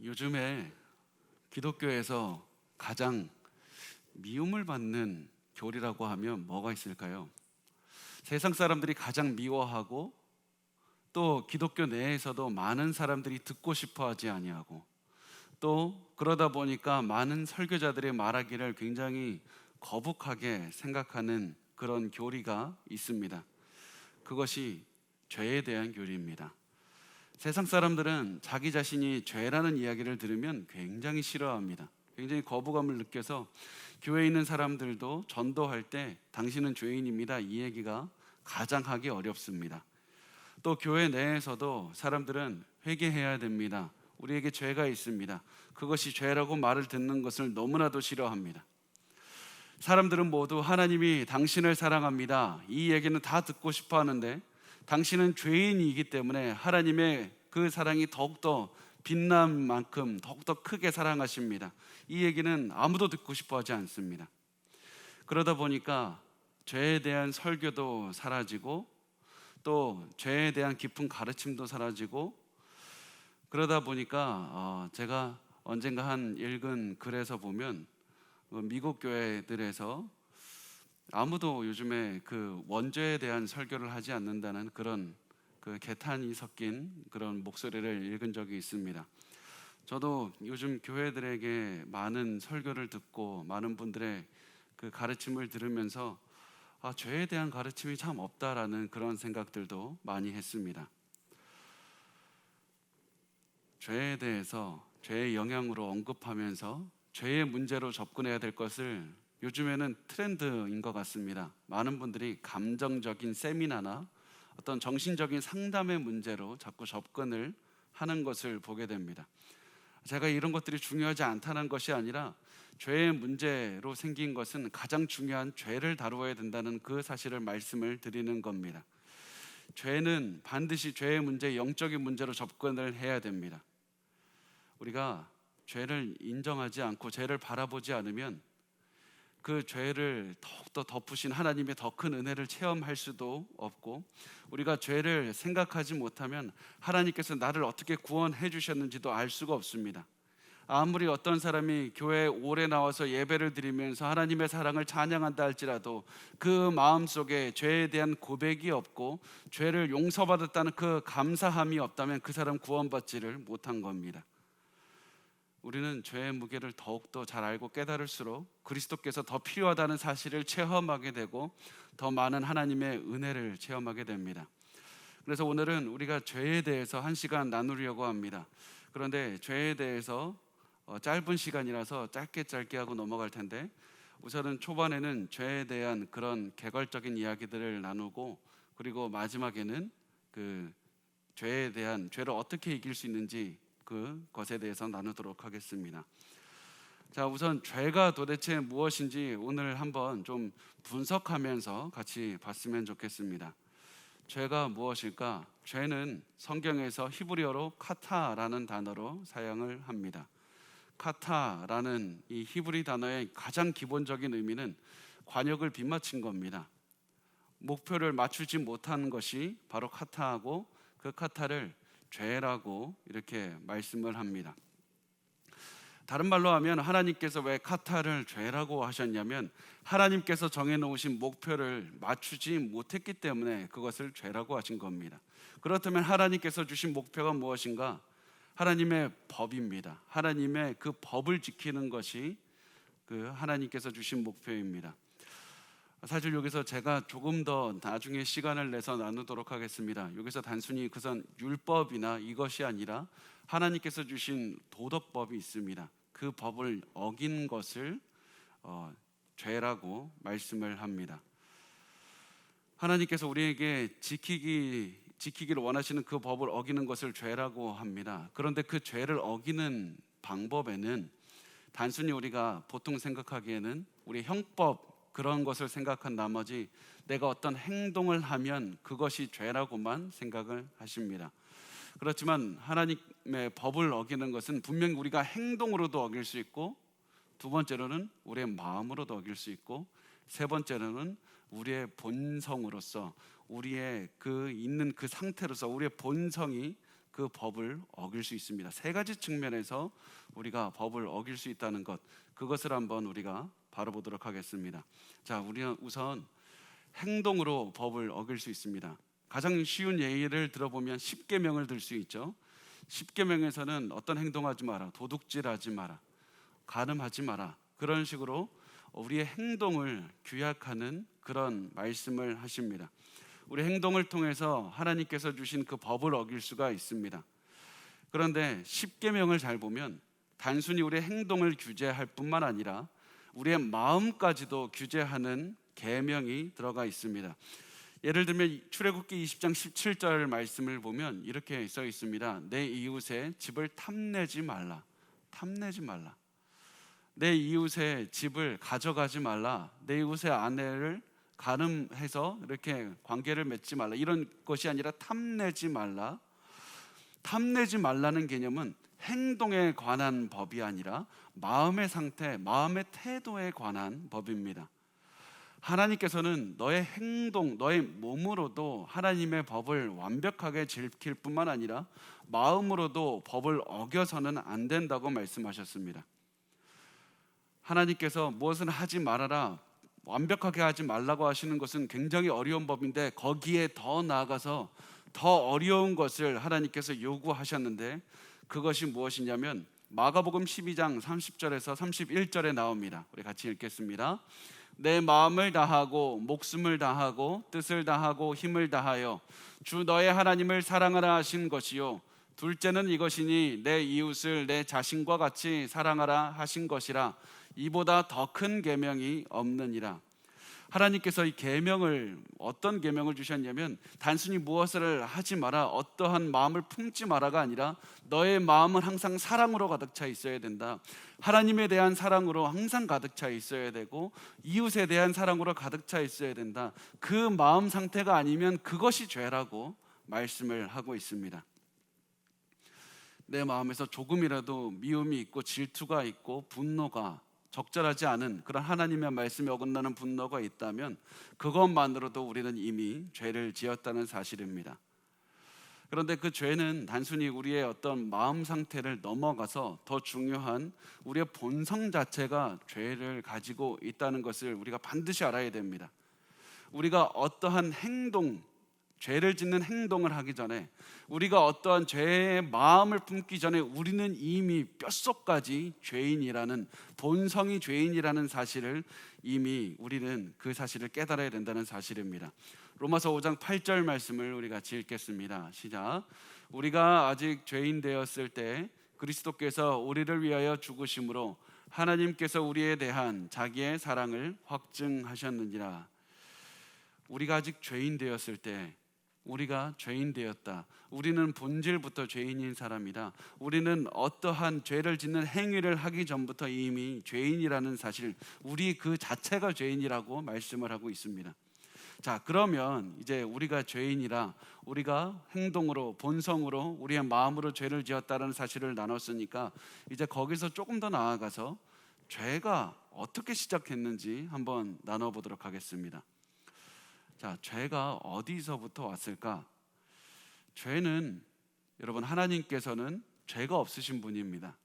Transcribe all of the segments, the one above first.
요즘에 기독교에서 가장 미움을 받는 교리라고 하면 뭐가 있을까요? 세상 사람들이 가장 미워하고 또 기독교 내에서도 많은 사람들이 듣고 싶어 하지 아니하고 또 그러다 보니까 많은 설교자들의 말하기를 굉장히 거북하게 생각하는 그런 교리가 있습니다. 그것이 죄에 대한 교리입니다. 세상 사람들은 자기 자신이 죄라는 이야기를 들으면 굉장히 싫어합니다. 굉장히 거부감을 느껴서 교회에 있는 사람들도 전도할 때 당신은 죄인입니다, 이 얘기가 가장 하기 어렵습니다. 또 교회 내에서도 사람들은 회개해야 됩니다, 우리에게 죄가 있습니다, 그것이 죄라고 말을 듣는 것을 너무나도 싫어합니다. 사람들은 모두 하나님이 당신을 사랑합니다, 이 얘기는 다 듣고 싶어 하는데 당신은 죄인이기 때문에 하나님의 그 사랑이 더욱더 빛난 만큼 더욱더 크게 사랑하십니다, 이 얘기는 아무도 듣고 싶어 하지 않습니다. 그러다 보니까 죄에 대한 설교도 사라지고 또 죄에 대한 깊은 가르침도 사라지고, 그러다 보니까 제가 언젠가 한 읽은 글에서 보면 미국 교회들에서 아무도 요즘에 그 원죄에 대한 설교를 하지 않는다는 그런 그 개탄이 섞인 그런 목소리를 읽은 적이 있습니다. 저도 요즘 교회들에게 많은 설교를 듣고 많은 분들의 그 가르침을 들으면서 죄에 대한 가르침이 참 없다라는 그런 생각들도 많이 했습니다. 죄에 대해서 죄의 영향으로 언급하면서 죄의 문제로 접근해야 될 것을 요즘에는 트렌드인 것 같습니다. 많은 분들이 감정적인 세미나나 어떤 정신적인 상담의 문제로 자꾸 접근을 하는 것을 보게 됩니다. 제가 이런 것들이 중요하지 않다는 것이 아니라 죄의 문제로 생긴 것은 가장 중요한 죄를 다루어야 된다는 그 사실을 말씀을 드리는 겁니다. 죄는 반드시 죄의 문제, 영적인 문제로 접근을 해야 됩니다. 우리가 죄를 인정하지 않고 죄를 바라보지 않으면 그 죄를 더욱더 덮으신 하나님의 더 큰 은혜를 체험할 수도 없고, 우리가 죄를 생각하지 못하면 하나님께서 나를 어떻게 구원해 주셨는지도 알 수가 없습니다. 아무리 어떤 사람이 교회에 오래 나와서 예배를 드리면서 하나님의 사랑을 찬양한다 할지라도 그 마음속에 죄에 대한 고백이 없고 죄를 용서받았다는 그 감사함이 없다면 그 사람 구원받지를 못한 겁니다. 우리는 죄의 무게를 더욱더 잘 알고 깨달을수록 그리스도께서 더 필요하다는 사실을 체험하게 되고 더 많은 하나님의 은혜를 체험하게 됩니다. 그래서 오늘은 우리가 죄에 대해서 한 시간 나누려고 합니다. 그런데 죄에 대해서 짧은 시간이라서 짧게 하고 넘어갈 텐데, 우선은 초반에는 죄에 대한 그런 개괄적인 이야기들을 나누고, 그리고 마지막에는 그 죄를 어떻게 이길 수 있는지 그것에 대해서 나누도록 하겠습니다. 자, 우선 죄가 도대체 무엇인지 오늘 한번 좀 분석하면서 같이 봤으면 좋겠습니다. 죄가 무엇일까? 죄는 성경에서 히브리어로 카타라는 단어로 사용을 합니다. 카타라는 이 히브리 단어의 가장 기본적인 의미는 관역을 빗맞춘 겁니다. 목표를 맞추지 못한 것이 바로 카타하고, 그 카타를 죄라고 이렇게 말씀을 합니다. 다른 말로 하면 하나님께서 왜 카타를 죄라고 하셨냐면 하나님께서 정해놓으신 목표를 맞추지 못했기 때문에 그것을 죄라고 하신 겁니다. 그렇다면 하나님께서 주신 목표가 무엇인가? 하나님의 법입니다. 하나님의 그 법을 지키는 것이 그 하나님께서 주신 목표입니다. 사실 여기서 제가 조금 더 나중에 시간을 내서 나누도록 하겠습니다. 여기서 단순히 그선 율법이나 이것이 아니라 하나님께서 주신 도덕법이 있습니다. 그 법을 어긴 것을 죄라고 말씀을 합니다. 하나님께서 우리에게 지키기를 원하시는 그 법을 어기는 것을 죄라고 합니다. 그런데 그 죄를 어기는 방법에는 단순히 우리가 보통 생각하기에는 우리 형법 그런 것을 생각한 나머지 내가 어떤 행동을 하면 그것이 죄라고만 생각을 하십니다. 그렇지만 하나님의 법을 어기는 것은 분명히 우리가 행동으로도 어길 수 있고, 두 번째로는 우리의 마음으로도 어길 수 있고, 세 번째로는 우리의 본성으로서, 우리의 그 있는 그 상태로서 우리의 본성이 그 법을 어길 수 있습니다. 세 가지 측면에서 우리가 법을 어길 수 있다는 것, 그것을 한번 우리가 바라보도록 하겠습니다. 자, 우리는 우선 행동으로 법을 어길 수 있습니다. 가장 쉬운 예를 들어보면 십계명을 들 수 있죠. 십계명에서는 어떤 행동하지 마라, 도둑질하지 마라, 간음하지 마라, 그런 식으로 우리의 행동을 규약하는 그런 말씀을 하십니다. 우리 행동을 통해서 하나님께서 주신 그 법을 어길 수가 있습니다. 그런데 십계명을 잘 보면 단순히 우리의 행동을 규제할 뿐만 아니라 우리의 마음까지도 규제하는 계명이 들어가 있습니다. 예를 들면 출애굽기 20장 17절 말씀을 보면 이렇게 써 있습니다. 내 이웃의 집을 탐내지 말라. 탐내지 말라. 내 이웃의 집을 가져가지 말라. 내 이웃의 아내를 간음해서 이렇게 관계를 맺지 말라. 이런 것이 아니라 탐내지 말라. 탐내지 말라는 개념은 행동에 관한 법이 아니라 마음의 상태, 마음의 태도에 관한 법입니다. 하나님께서는 너의 행동, 너의 몸으로도 하나님의 법을 완벽하게 지킬 뿐만 아니라 마음으로도 법을 어겨서는 안 된다고 말씀하셨습니다. 하나님께서 무엇을 하지 말아라, 완벽하게 하지 말라고 하시는 것은 굉장히 어려운 법인데 거기에 더 나아가서 더 어려운 것을 하나님께서 요구하셨는데 그것이 무엇이냐면 마가복음 12장 30절에서 31절에 나옵니다. 우리 같이 읽겠습니다. 내 마음을 다하고 목숨을 다하고 뜻을 다하고 힘을 다하여 주 너의 하나님을 사랑하라 하신 것이요 둘째는 이것이니 내 이웃을 내 자신과 같이 사랑하라 하신 것이라 이보다 더 큰 계명이 없느니라. 하나님께서 이 계명을 어떤 계명을 주셨냐면 단순히 무엇을 하지 마라, 어떠한 마음을 품지 마라가 아니라 너의 마음은 항상 사랑으로 가득 차 있어야 된다. 하나님에 대한 사랑으로 항상 가득 차 있어야 되고 이웃에 대한 사랑으로 가득 차 있어야 된다. 그 마음 상태가 아니면 그것이 죄라고 말씀을 하고 있습니다. 내 마음에서 조금이라도 미움이 있고 질투가 있고 분노가 적절하지 않은 그런 하나님의 말씀에 어긋나는 분노가 있다면 그것만으로도 우리는 이미 죄를 지었다는 사실입니다. 그런데 그 죄는 단순히 우리의 어떤 마음 상태를 넘어가서 더 중요한 우리의 본성 자체가 죄를 가지고 있다는 것을 우리가 반드시 알아야 됩니다. 우리가 어떠한 행동, 죄를 짓는 행동을 하기 전에 우리가 어떠한 죄의 마음을 품기 전에 우리는 이미 뼛속까지 죄인이라는, 본성이 죄인이라는 사실을 이미 우리는 그 사실을 깨달아야 된다는 사실입니다. 로마서 5장 8절 말씀을 우리 같이 읽겠습니다. 시작. 우리가 아직 죄인 되었을 때 그리스도께서 우리를 위하여 죽으심으로 하나님께서 우리에 대한 자기의 사랑을 확증하셨느니라. 우리가 아직 죄인 되었을 때 우리가 죄인 되었다. 우리는 본질부터 죄인인 사람이다. 우리는 어떠한 죄를 짓는 행위를 하기 전부터 이미 죄인이라는 사실, 우리 그 자체가 죄인이라고 말씀을 하고 있습니다. 자, 그러면 이제 우리가 죄인이라 우리가 행동으로, 본성으로, 우리의 마음으로 죄를 지었다는 사실을 나눴으니까 이제 거기서 조금 더 나아가서 죄가 어떻게 시작했는지 한번 나눠보도록 하겠습니다. 자, 죄가 어디서부터 왔을까? 죄는 여러분, 하나님께서는 죄가 없으신 분입니다.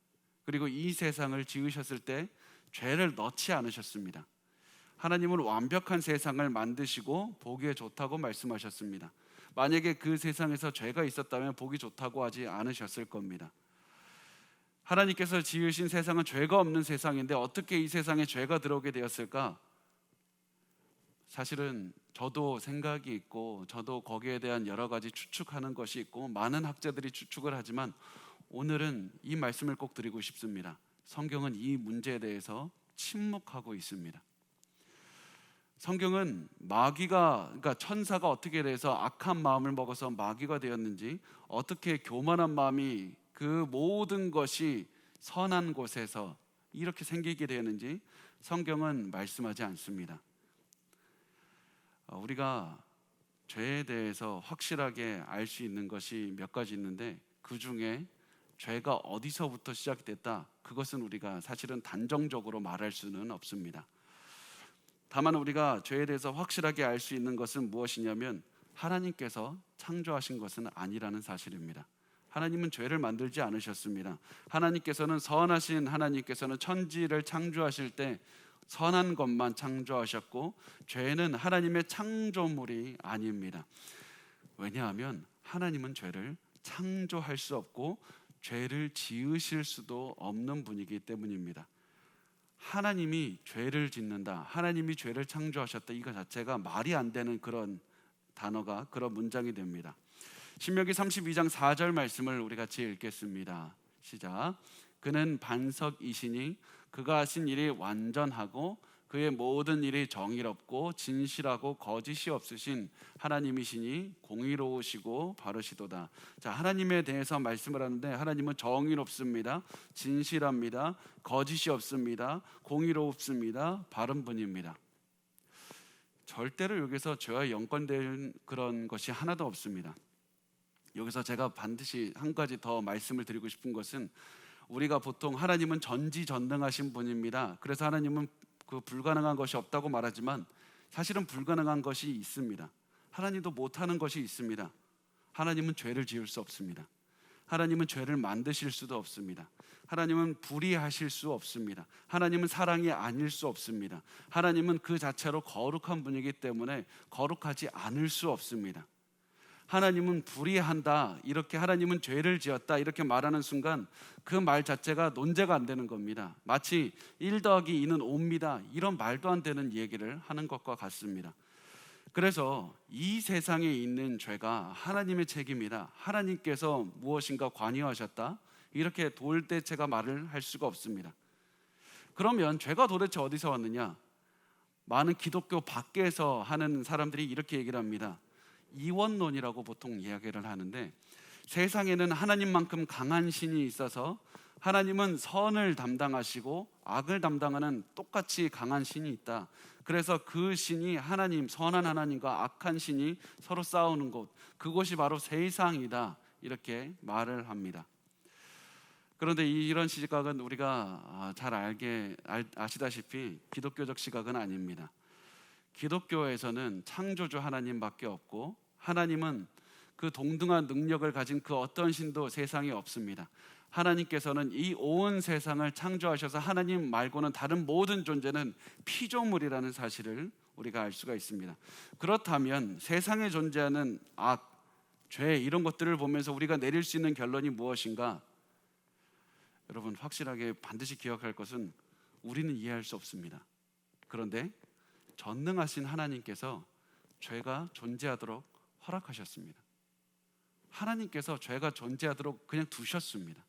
그리고 이 세상을 지으셨을 때 죄를 넣지 않으셨습니다. 하나님은 완벽한 세상을 만드시고 보기에 좋다고 말씀하셨습니다. 만약에 그 세상에서 죄가 있었다면 보기 좋다고 하지 않으셨을 겁니다. 하나님께서 지으신 세상은 죄가 없는 세상인데 어떻게 이 세상에 죄가 들어오게 되었을까? 사실은 저도 생각이 있고 저도 거기에 대한 여러 가지 추측하는 것이 있고 많은 학자들이 추측을 하지만 오늘은 이 말씀을 꼭 드리고 싶습니다. 성경은 이 문제에 대해서 침묵하고 있습니다. 성경은 그러니까 천사가 어떻게 돼서 악한 마음을 먹어서 마귀가 되었는지, 어떻게 교만한 마음이 그 모든 것이 선한 곳에서 이렇게 생기게 되었는지 성경은 말씀하지 않습니다. 우리가 죄에 대해서 확실하게 알 수 있는 것이 몇 가지 있는데 그 중에 죄가 어디서부터 시작됐다, 그것은 우리가 사실은 단정적으로 말할 수는 없습니다. 다만 우리가 죄에 대해서 확실하게 알 수 있는 것은 무엇이냐면 하나님께서 창조하신 것은 아니라는 사실입니다. 하나님은 죄를 만들지 않으셨습니다. 하나님께서는 선하신 하나님께서는 천지를 창조하실 때 선한 것만 창조하셨고 죄는 하나님의 창조물이 아닙니다. 왜냐하면 하나님은 죄를 창조할 수 없고 죄를 지으실 수도 없는 분이기 때문입니다. 하나님이 죄를 짓는다, 하나님이 죄를 창조하셨다, 이거 자체가 말이 안 되는 그런 단어가, 그런 문장이 됩니다. 신명기 32장 4절 말씀을 우리 같이 읽겠습니다. 시작. 그는 반석이시니 그가 하신 일이 완전하고 그의 모든 일이 정의롭고 진실하고 거짓이 없으신 하나님이시니 공의로우시고 바르시도다. 자, 하나님에 대해서 말씀을 하는데 하나님은 정의롭습니다, 진실합니다, 거짓이 없습니다, 공의롭습니다, 바른 분입니다. 절대로 여기서 죄와 연관된 그런 것이 하나도 없습니다. 여기서 제가 반드시 한 가지 더 말씀을 드리고 싶은 것은, 우리가 보통 하나님은 전지전능하신 분입니다, 그래서 하나님은 그 불가능한 것이 없다고 말하지만 사실은 불가능한 것이 있습니다. 하나님도 못하는 것이 있습니다. 하나님은 죄를 지을 수 없습니다. 하나님은 죄를 만드실 수도 없습니다. 하나님은 불의하실 수 없습니다. 하나님은 사랑이 아닐 수 없습니다. 하나님은 그 자체로 거룩한 분이기 때문에 거룩하지 않을 수 없습니다. 하나님은 불의한다, 이렇게 하나님은 죄를 지었다, 이렇게 말하는 순간 그 말 자체가 논제가 안 되는 겁니다. 마치 1 더하기 2는 5입니다, 이런 말도 안 되는 얘기를 하는 것과 같습니다. 그래서 이 세상에 있는 죄가 하나님의 책임이다, 하나님께서 무엇인가 관여하셨다, 이렇게 도대체가 말을 할 수가 없습니다. 그러면 죄가 도대체 어디서 왔느냐? 많은 기독교 밖에서 하는 사람들이 이렇게 얘기를 합니다. 이원론이라고 보통 이야기를 하는데, 세상에는 하나님만큼 강한 신이 있어서 하나님은 선을 담당하시고 악을 담당하는 똑같이 강한 신이 있다. 그래서 그 신이 하나님, 선한 하나님과 악한 신이 서로 싸우는 곳, 그곳이 바로 세상이다, 이렇게 말을 합니다. 그런데 이런 시각은 우리가 잘 아시다시피 기독교적 시각은 아닙니다. 기독교에서는 창조주 하나님밖에 없고, 하나님은 그 동등한 능력을 가진 그 어떤 신도 세상에 없습니다. 하나님께서는 이 온 세상을 창조하셔서 하나님 말고는 다른 모든 존재는 피조물이라는 사실을 우리가 알 수가 있습니다. 그렇다면 세상에 존재하는 악, 죄, 이런 것들을 보면서 우리가 내릴 수 있는 결론이 무엇인가? 여러분, 확실하게 반드시 기억할 것은 우리는 이해할 수 없습니다. 그런데 전능하신 하나님께서 죄가 존재하도록 허락하셨습니다. 하나님께서 죄가 존재하도록 그냥 두셨습니다.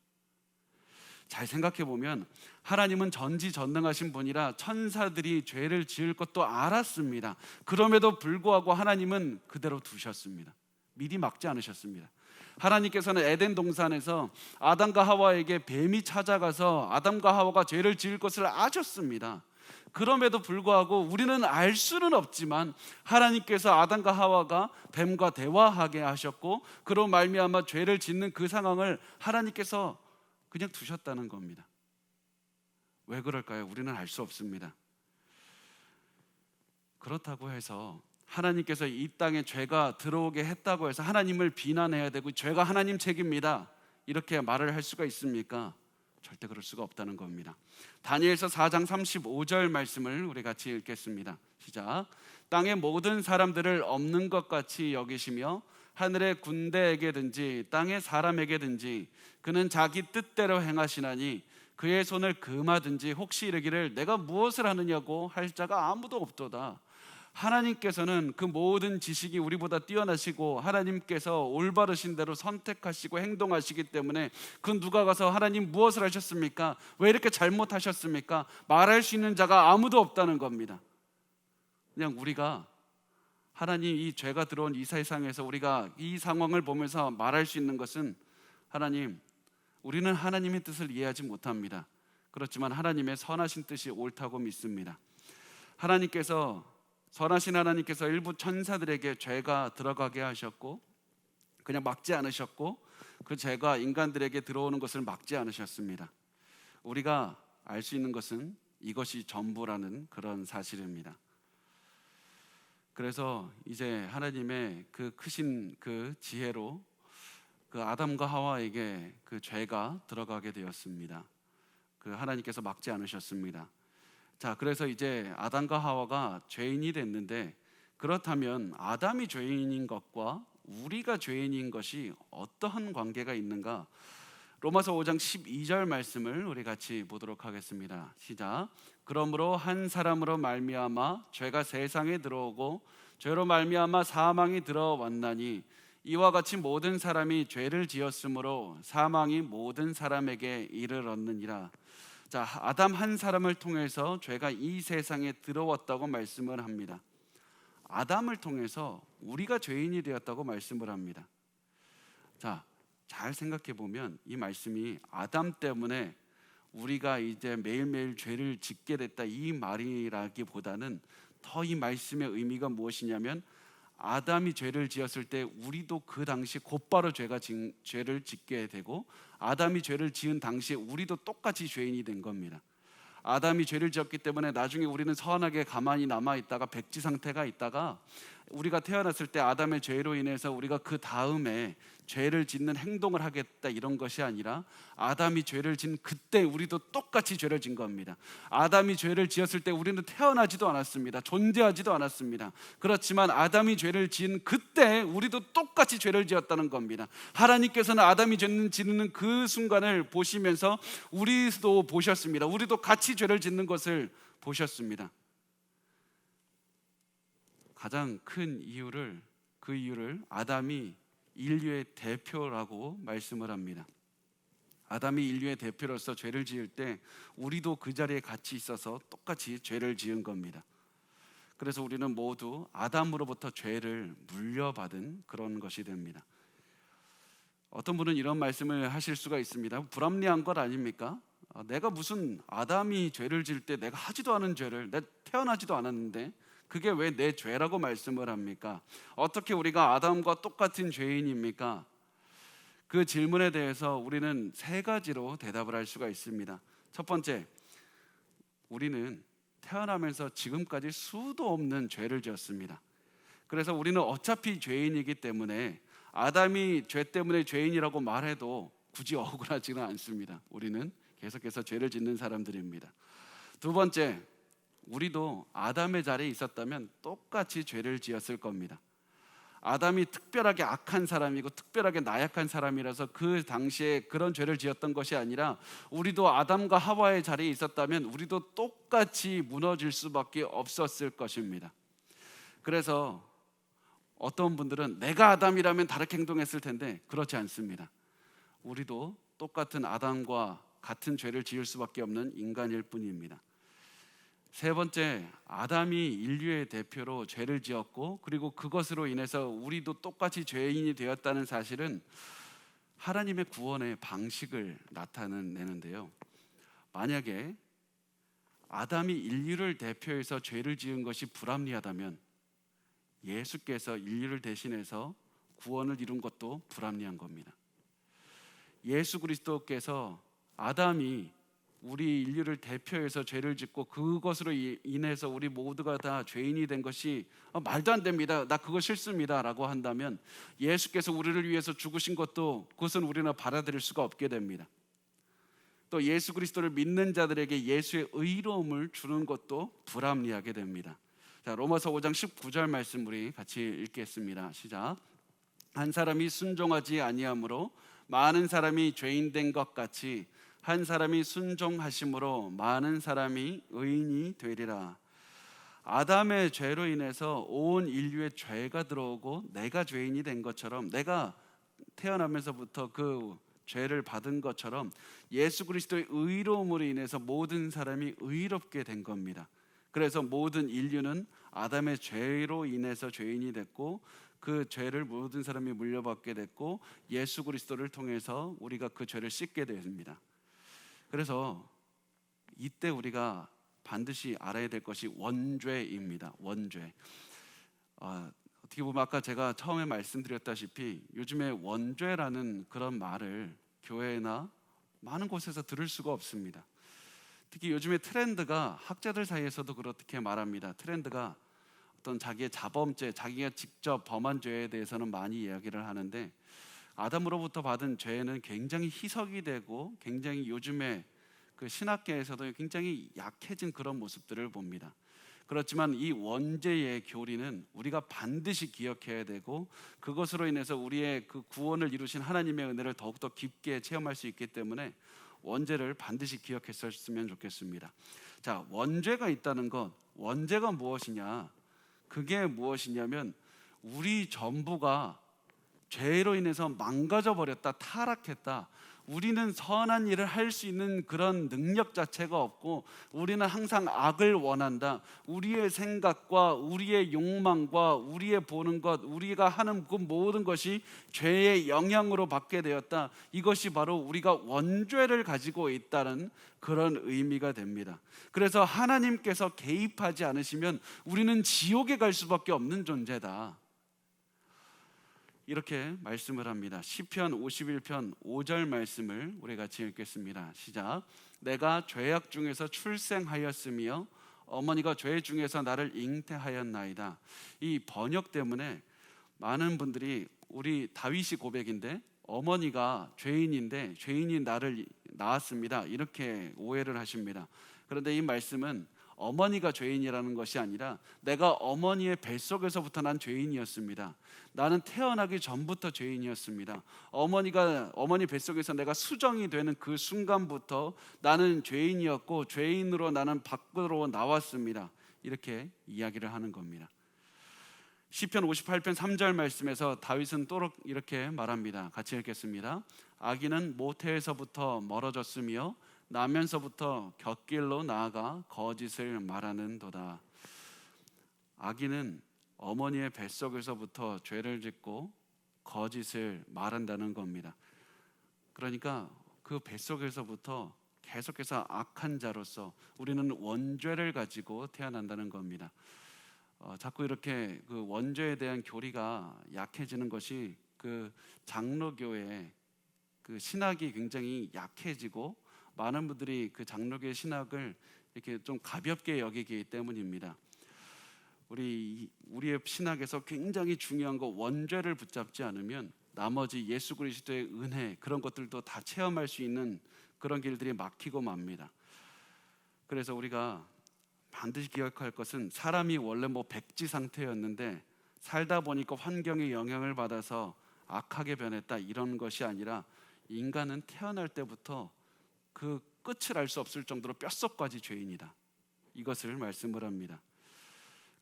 잘 생각해 보면 하나님은 전지전능하신 분이라 천사들이 죄를 지을 것도 알았습니다. 그럼에도 불구하고 하나님은 그대로 두셨습니다. 미리 막지 않으셨습니다. 하나님께서는 에덴 동산에서 아담과 하와에게 뱀이 찾아가서 아담과 하와가 죄를 지을 것을 아셨습니다. 그럼에도 불구하고 우리는 알 수는 없지만 하나님께서 아담과 하와가 뱀과 대화하게 하셨고, 그로 말미암아 죄를 짓는 그 상황을 하나님께서 그냥 두셨다는 겁니다. 왜 그럴까요? 우리는 알 수 없습니다. 그렇다고 해서 하나님께서 이 땅에 죄가 들어오게 했다고 해서 하나님을 비난해야 되고 죄가 하나님 책임입니다, 이렇게 말을 할 수가 있습니까? 절대 그럴 수가 없다는 겁니다. 다니엘서 4장 35절 말씀을 우리 같이 읽겠습니다. 시작. 땅의 모든 사람들을 없는 것 같이 여기시며 하늘의 군대에게든지 땅의 사람에게든지 그는 자기 뜻대로 행하시나니 그의 손을 금하든지 혹시 이르기를 내가 무엇을 하느냐고 할 자가 아무도 없도다. 하나님께서는 그 모든 지식이 우리보다 뛰어나시고 하나님께서 올바르신 대로 선택하시고 행동하시기 때문에 그 누가 가서 하나님 무엇을 하셨습니까? 왜 이렇게 잘못하셨습니까? 말할 수 있는 자가 아무도 없다는 겁니다. 그냥 우리가 하나님, 이 죄가 들어온 이 세상에서 우리가 이 상황을 보면서 말할 수 있는 것은, 하나님, 우리는 하나님의 뜻을 이해하지 못합니다. 그렇지만 하나님의 선하신 뜻이 옳다고 믿습니다. 선하신 하나님께서 일부 천사들에게 죄가 들어가게 하셨고 그냥 막지 않으셨고, 그 죄가 인간들에게 들어오는 것을 막지 않으셨습니다. 우리가 알 수 있는 것은 이것이 전부라는 그런 사실입니다. 그래서 이제 하나님의 그 크신 그 지혜로 그 아담과 하와에게 그 죄가 들어가게 되었습니다. 그 하나님께서 막지 않으셨습니다. 자, 그래서 이제 아담과 하와가 죄인이 됐는데, 그렇다면 아담이 죄인인 것과 우리가 죄인인 것이 어떠한 관계가 있는가? 로마서 5장 12절 말씀을 우리 같이 보도록 하겠습니다. 시작. 그러므로 한 사람으로 말미암아 죄가 세상에 들어오고 죄로 말미암아 사망이 들어왔나니 이와 같이 모든 사람이 죄를 지었으므로 사망이 모든 사람에게 이르렀느니라. 자, 아담 한 사람을 통해서 죄가 이 세상에 들어왔다고 말씀을 합니다. 아담을 통해서 우리가 죄인이 되었다고 말씀을 합니다. 자, 잘 생각해 보면 이 말씀이 아담 때문에 우리가 이제 매일매일 죄를 짓게 됐다 이 말이라기보다는 더 이 말씀의 의미가 무엇이냐면, 아담이 죄를 지었을 때 우리도 그 당시 곧바로 죄를 짓게 되고, 아담이 죄를 지은 당시에 우리도 똑같이 죄인이 된 겁니다. 아담이 죄를 지었기 때문에 나중에 우리는 선하게 가만히 남아있다가 백지 상태가 있다가, 우리가 태어났을 때 아담의 죄로 인해서 우리가 그 다음에 죄를 짓는 행동을 하겠다 이런 것이 아니라, 아담이 죄를 진 그때 우리도 똑같이 죄를 진 겁니다. 아담이 죄를 지었을 때 우리는 태어나지도 않았습니다. 존재하지도 않았습니다. 그렇지만 아담이 죄를 지은 그때 우리도 똑같이 죄를 지었다는 겁니다. 하나님께서는 아담이 죄를 짓는 그 순간을 보시면서 우리도 보셨습니다. 우리도 같이 죄를 짓는 것을 보셨습니다. 가장 큰 그 이유를 아담이 인류의 대표라고 말씀을 합니다. 아담이 인류의 대표로서 죄를 지을 때 우리도 그 자리에 같이 있어서 똑같이 죄를 지은 겁니다. 그래서 우리는 모두 아담으로부터 죄를 물려받은 그런 것이 됩니다. 어떤 분은 이런 말씀을 하실 수가 있습니다. 불합리한 것 아닙니까? 내가 무슨 아담이 죄를 지을 때 내가 하지도 않은 죄를, 내가 태어나지도 않았는데 그게 왜 내 죄라고 말씀을 합니까? 어떻게 우리가 아담과 똑같은 죄인입니까? 그 질문에 대해서 우리는 세 가지로 대답을 할 수가 있습니다. 첫 번째, 우리는 태어나면서 지금까지 수도 없는 죄를 지었습니다. 그래서 우리는 어차피 죄인이기 때문에 아담이 죄 때문에 죄인이라고 말해도 굳이 억울하지는 않습니다. 우리는 계속해서 죄를 짓는 사람들입니다. 두 번째, 우리도 아담의 자리에 있었다면 똑같이 죄를 지었을 겁니다. 아담이 특별하게 악한 사람이고 특별하게 나약한 사람이라서 그 당시에 그런 죄를 지었던 것이 아니라, 우리도 아담과 하와의 자리에 있었다면 우리도 똑같이 무너질 수밖에 없었을 것입니다. 그래서 어떤 분들은 내가 아담이라면 다르게 행동했을 텐데, 그렇지 않습니다. 우리도 똑같은 아담과 같은 죄를 지을 수밖에 없는 인간일 뿐입니다. 세 번째, 아담이 인류의 대표로 죄를 지었고, 그리고 그것으로 인해서 우리도 똑같이 죄인이 되었다는 사실은 하나님의 구원의 방식을 나타내는데요. 만약에 아담이 인류를 대표해서 죄를 지은 것이 불합리하다면 예수께서 인류를 대신해서 구원을 이룬 것도 불합리한 겁니다. 예수 그리스도께서 아담이 우리 인류를 대표해서 죄를 짓고 그것으로 인해서 우리 모두가 다 죄인이 된 것이 말도 안 됩니다, 나 그거 싫습니다 라고 한다면, 예수께서 우리를 위해서 죽으신 것도 그것은 우리는 받아들일 수가 없게 됩니다. 또 예수 그리스도를 믿는 자들에게 예수의 의로움을 주는 것도 불합리하게 됩니다. 자, 로마서 5장 19절 말씀 우리 같이 읽겠습니다. 시작. 한 사람이 순종하지 아니함으로 많은 사람이 죄인 된 것 같이 한 사람이 순종하심으로 많은 사람이 의인이 되리라. 아담의 죄로 인해서 온 인류의 죄가 들어오고 내가 죄인이 된 것처럼, 내가 태어나면서부터 그 죄를 받은 것처럼 예수 그리스도의 의로움으로 인해서 모든 사람이 의롭게 된 겁니다. 그래서 모든 인류는 아담의 죄로 인해서 죄인이 됐고, 그 죄를 모든 사람이 물려받게 됐고, 예수 그리스도를 통해서 우리가 그 죄를 씻게 됩니다. 그래서 이때 우리가 반드시 알아야 될 것이 원죄입니다. 원죄. 어떻게 보면 아까 제가 처음에 말씀드렸다시피 요즘에 원죄라는 그런 말을 교회나 많은 곳에서 들을 수가 없습니다. 특히 요즘에 트렌드가 학자들 사이에서도 그렇게 말합니다. 트렌드가 어떤 자기의 자범죄, 자기가 직접 범한 죄에 대해서는 많이 이야기를 하는데, 아담으로부터 받은 죄는 굉장히 희석이 되고 굉장히 요즘에 그 신학계에서도 굉장히 약해진 그런 모습들을 봅니다. 그렇지만 이 원죄의 교리는 우리가 반드시 기억해야 되고, 그것으로 인해서 우리의 그 구원을 이루신 하나님의 은혜를 더욱더 깊게 체험할 수 있기 때문에 원죄를 반드시 기억했었으면 좋겠습니다. 자, 원죄가 있다는 것, 원죄가 무엇이냐? 그게 무엇이냐면 우리 전부가 죄로 인해서 망가져 버렸다, 타락했다. 우리는 선한 일을 할 수 있는 그런 능력 자체가 없고, 우리는 항상 악을 원한다. 우리의 생각과 우리의 욕망과 우리의 보는 것, 우리가 하는 그 모든 것이 죄의 영향으로 받게 되었다. 이것이 바로 우리가 원죄를 가지고 있다는 그런 의미가 됩니다. 그래서 하나님께서 개입하지 않으시면 우리는 지옥에 갈 수밖에 없는 존재다, 이렇게 말씀을 합니다. 시편 51편 5절 말씀을 우리 같이 읽겠습니다. 시작. 내가 죄악 중에서 출생하였으며 어머니가 죄 중에서 나를 잉태하였나이다. 이 번역 때문에 많은 분들이, 우리 다윗이 고백인데 어머니가 죄인인데 죄인이 나를 낳았습니다, 이렇게 오해를 하십니다. 그런데 이 말씀은 어머니가 죄인이라는 것이 아니라 내가 어머니의 뱃속에서부터 난 죄인이었습니다. 나는 태어나기 전부터 죄인이었습니다. 어머니 뱃속에서 내가 수정이 되는 그 순간부터 나는 죄인이었고 죄인으로 나는 밖으로 나왔습니다, 이렇게 이야기를 하는 겁니다. 시편 58편 3절 말씀에서 다윗은 또 이렇게 말합니다. 같이 읽겠습니다. 악인은 모태에서부터 멀어졌으며 나면서부터 곁길로 나아가 거짓을 말하는도다. 악인은 어머니의 뱃속에서부터 죄를 짓고 거짓을 말한다는 겁니다. 그러니까 그 뱃속에서부터 계속해서 악한 자로서 우리는 원죄를 가지고 태어난다는 겁니다. 자꾸 이렇게 그 원죄에 대한 교리가 약해지는 것이 그 장로교의 그 신학이 굉장히 약해지고, 많은 분들이 그 장로교의 신학을 이렇게 좀 가볍게 여기기 때문입니다. 우리의 신학에서 굉장히 중요한 거, 원죄를 붙잡지 않으면 나머지 예수 그리스도의 은혜, 그런 것들도 다 체험할 수 있는 그런 길들이 막히고 맙니다. 그래서 우리가 반드시 기억할 것은, 사람이 원래 백지 상태였는데 살다 보니까 환경의 영향을 받아서 악하게 변했다, 이런 것이 아니라 인간은 태어날 때부터 그 끝을 알 수 없을 정도로 뼛속까지 죄인이다, 이것을 말씀을 합니다.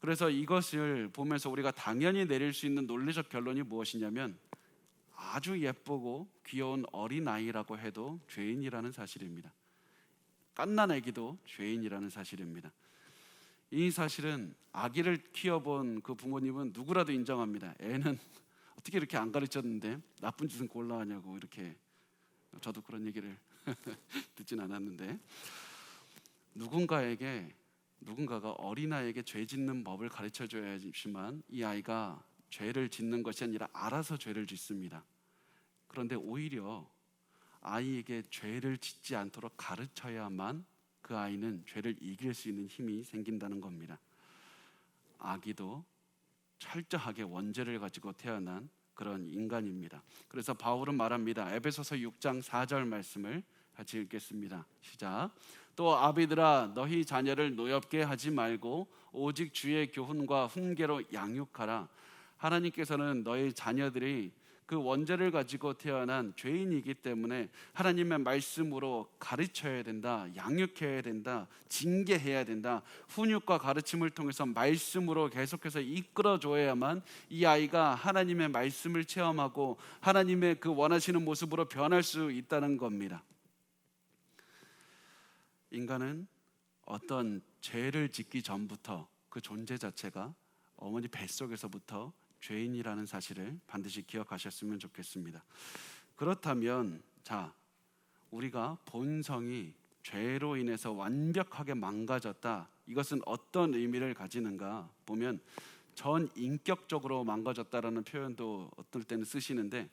그래서 이것을 보면서 우리가 당연히 내릴 수 있는 논리적 결론이 무엇이냐면, 아주 예쁘고 귀여운 어린아이라고 해도 죄인이라는 사실입니다. 갓난 아기도 죄인이라는 사실입니다. 이 사실은 아기를 키워본 그 부모님은 누구라도 인정합니다. 애는 어떻게 이렇게 안 가르쳤는데 나쁜 짓은 골라 하냐고, 이렇게. 저도 그런 얘기를 듣진 않았는데, 누군가가 어린아이에게 죄 짓는 법을 가르쳐 줘야지만 이 아이가 죄를 짓는 것이 아니라 알아서 죄를 짓습니다. 그런데 오히려 아이에게 죄를 짓지 않도록 가르쳐야만 그 아이는 죄를 이길 수 있는 힘이 생긴다는 겁니다. 아기도 철저하게 원죄를 가지고 태어난 그런 인간입니다. 그래서 바울은 말합니다. 에베소서 6장 4절 말씀을 같이 읽겠습니다. 시작. 또 아비들아, 너희 자녀를 노엽게 하지 말고 오직 주의 교훈과 훈계로 양육하라. 하나님께서는 너희 자녀들이 그 원죄를 가지고 태어난 죄인이기 때문에 하나님의 말씀으로 가르쳐야 된다, 양육해야 된다, 징계해야 된다. 훈육과 가르침을 통해서 말씀으로 계속해서 이끌어줘야만 이 아이가 하나님의 말씀을 체험하고 하나님의 그 원하시는 모습으로 변할 수 있다는 겁니다. 인간은 어떤 죄를 짓기 전부터 그 존재 자체가 어머니 뱃속에서부터 죄인이라는 사실을 반드시 기억하셨으면 좋겠습니다. 그렇다면 우리가 본성이 죄로 인해서 완벽하게 망가졌다, 이것은 어떤 의미를 가지는가 보면, 전 인격적으로 망가졌다라는 표현도 어떨 때는 쓰시는데,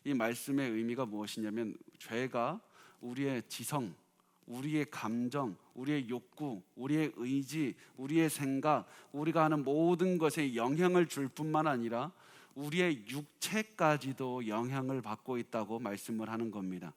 이 말씀의 의미가 무엇이냐면, 죄가 우리의 지성, 우리의 감정, 우리의 욕구, 우리의 의지, 우리의 생각, 우리가 하는 모든 것에 영향을 줄 뿐만 아니라 우리의 육체까지도 영향을 받고 있다고 말씀을 하는 겁니다.